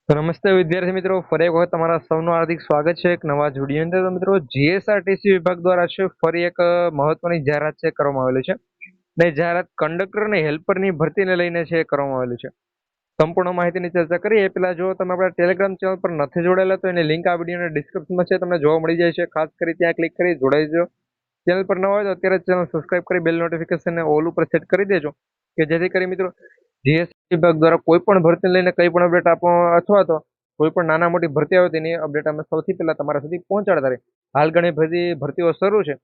તો નમસ્તે વિદ્યાર્થી મિત્રો, ફરી એક વખત તમારા સૌનું હાર્દિક સ્વાગત છે એક નવા જ વિડીયો અંદર. તો મિત્રો, જીએસઆરટીસી વિભાગ દ્વારા છે ફરી એક મહત્વની જાહેરાત છે કરવામાં આવેલી છે. ને જાહેરાત કંડક્ટર અને હેલ્પરની ભરતીને લઈને છે કરવામાં આવેલી છે. સંપૂર્ણ માહિતીની ચર્ચા કરીએ એ પહેલા જો તમે આપણા ટેલિગ્રામ ચેનલ પર નથી જોડાયેલા તો એની લિંક આ વિડીયોના ડિસ્ક્રિપ્શનમાં છે, તમને જોવા મળી જાય છે. ખાસ કરી ત્યાં ક્લિક કરી જોડાઈ જજો. ચેનલ પર ન હોય તો અત્યારે ચેનલ સબસ્ક્રાઇબ કરી બેલ નોટિફિકેશનને ઓલ ઉપર સેટ કરી દેજો, કે જેથી કરી મિત્રો જીએસ વિભાગ દ્વારા કોઈ પણ ભરતી લઈને કંઈ પણ અપડેટ આપો અથવા તો કોઈ પણ નાના મોટી ભરતી આવે તેની અપડેટ અમે સૌથી પહેલા તમારા સુધી પહોંચાડતા રહીએ. હાલ ઘણી બધી ભરતીઓ શરૂ છે,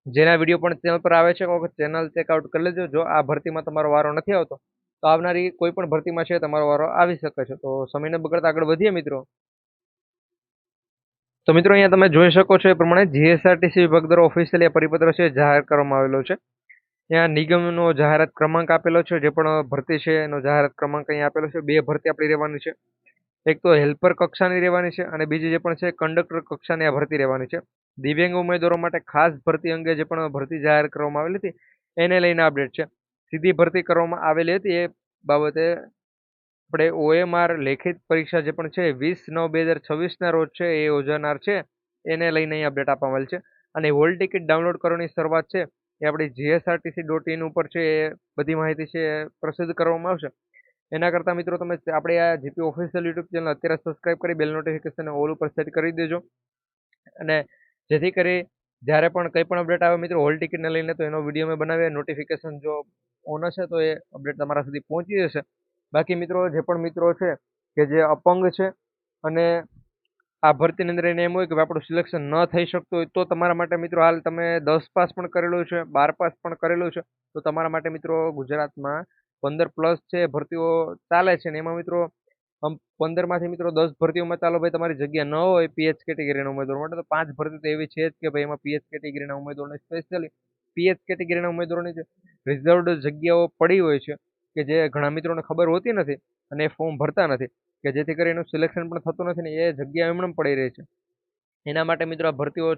જેના વિડીયો પણ ચેનલ પર આવે છે. ચેનલ ચેકઆઉટ કરી લેજો. જો આ ભરતીમાં તમારો વારો નથી આવતો તો આવનારી કોઈ પણ ભરતીમાં છે તમારો વારો આવી શકે છે. તો સમયને બગડતા આગળ વધીએ મિત્રો. તો મિત્રો, અહીંયા તમે જોઈ શકો છો એ પ્રમાણે જીએસઆરટીસી વિભાગ દ્વારા ઓફિશિયલી પરિપત્ર છે જાહેર કરવામાં આવેલો છે. ત્યાં નિગમનો જાહેરાત ક્રમાંક આપેલો છે, જે પણ ભરતી છે એનો જાહેરાત ક્રમાંક અહીંયા આપેલો છે. બે ભરતી આપણી રહેવાની છે. એક તો હેલ્પર કક્ષાની રહેવાની છે અને બીજી જે પણ છે કંડક્ટર કક્ષાની આ ભરતી રહેવાની છે. દિવ્યાંગ ઉમેદવારો માટે ખાસ ભરતી અંગે જે પણ ભરતી જાહેર કરવામાં આવેલી હતી એને લઈને અપડેટ છે. સીધી ભરતી કરવામાં આવેલી હતી એ બાબતે આપણે ઓએમઆર લેખિત પરીક્ષા જે પણ છે 20/9/2026 રોજ છે એ યોજાનાર છે, એને લઈને અહીં અપડેટ આપવામાં આવેલ છે. અને હોલ ટિકિટ ડાઉનલોડ કરવાની શરૂઆત છે એ આપણી GSRTC.in ઉપર છે એ બધી માહિતી છે પ્રસિદ્ધ કરવામાં આવશે. એના કરતાં મિત્રો તમે આપણે આ જીપી ઓફિશિયલ યુટ્યુબ ચેનલ અત્યારે સબસ્ક્રાઇબ કરી બેલ નોટિફિકેશન ઓલ ઉપર સેટ કરી દેજો, અને જેથી કરી જ્યારે પણ કંઈ પણ અપડેટ આવે મિત્રો હોલ ટિકિટને લઈને તો એનો વિડીયો મેં બનાવીએ, નોટિફિકેશન જો ઓન હશે તો એ અપડેટ તમારા સુધી પહોંચી જશે. બાકી મિત્રો, જે પણ મિત્રો છે કે જે અપંગ છે અને આ ભરતીની અંદર એને એમ હોય કે આપણું સિલેક્શન ન થઈ શકતું હોય તો તમારા માટે મિત્રો, હાલ તમે 10 પાસ પણ કરેલું છે, 12 પાસ પણ કરેલું છે, તો તમારા માટે મિત્રો ગુજરાતમાં 15+ છે ભરતીઓ ચાલે છે. ને એમાં મિત્રો 15માંથી મિત્રો 10 ભરતીઓમાં ચાલો ભાઈ તમારી જગ્યા ન હોય પીએચ કેટેગરીના ઉમેદવારો માટે, તો 5 ભરતી તો એવી છે જ કે ભાઈ એમાં પીએચ કેટેગરીના ઉમેદવારોને સ્પેશિયલી પીએચ કેટેગરીના ઉમેદવારોની જે રિઝર્વડ જગ્યાઓ પડી હોય છે, કે જે ઘણા મિત્રોને ખબર હોતી નથી અને એ ફોર્મ ભરતા નથી, કે જેથી કરી એનું સિલેક્શન પણ થતું નથી ને એ જગ્યા એમણે પડી રહી છે. એના માટે મિત્રો આ ભરતીઓ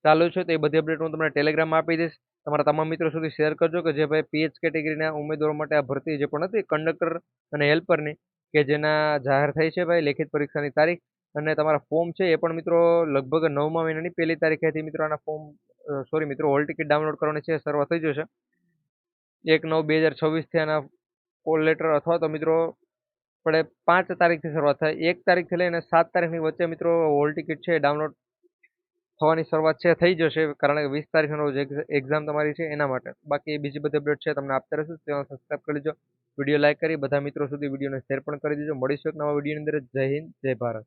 ચાલુ છે, તો એ બધી અપડેટ હું તમને ટેલિગ્રામમાં આપી દઈશ. તમારા તમામ મિત્રો સુધી શેર કરજો કે જે ભાઈ પીએચ કેટેગરીના ઉમેદવારો માટે આ ભરતી જે પણ હતી કંડક્ટર અને હેલ્પરની, કે જેના જાહેર થઈ છે ભાઈ લેખિત પરીક્ષાની તારીખ, અને તમારા ફોર્મ છે એ પણ મિત્રો લગભગ 9મા મહિનાની 1લી તારીખેથી મિત્રો આના ફોર્મ સોરી મિત્રો હોલ ટિકિટ ડાઉનલોડ કરવાની છે શરૂઆત થઈ જશે. 1/9/2026થી આના કોલ લેટર અથવા તો મિત્રો આપણે 5 તારીખથી શરૂઆત થાય, 1 તારીખથી લઈને 7 તારીખની વચ્ચે મિત્રો હોલ ટિકિટ છે ડાઉનલોડ થવાની શરૂઆત છે થઈ જશે, કારણ કે 20 તારીખના રોજ એક્ઝામ તમારી છે એના માટે. બાકી બીજી બધી અપડેટ છે તમને આપતા રહેશું. ચેનલ સબસ્ક્રાઇબ કરી લેજો, વિડીયો લાઇક કરી બધા મિત્રો સુધી વિડીયોને શેર પણ કરી દેજો. મળીશું એક નવા વિડીયોની અંદર. જય હિન્દ, જય ભારત.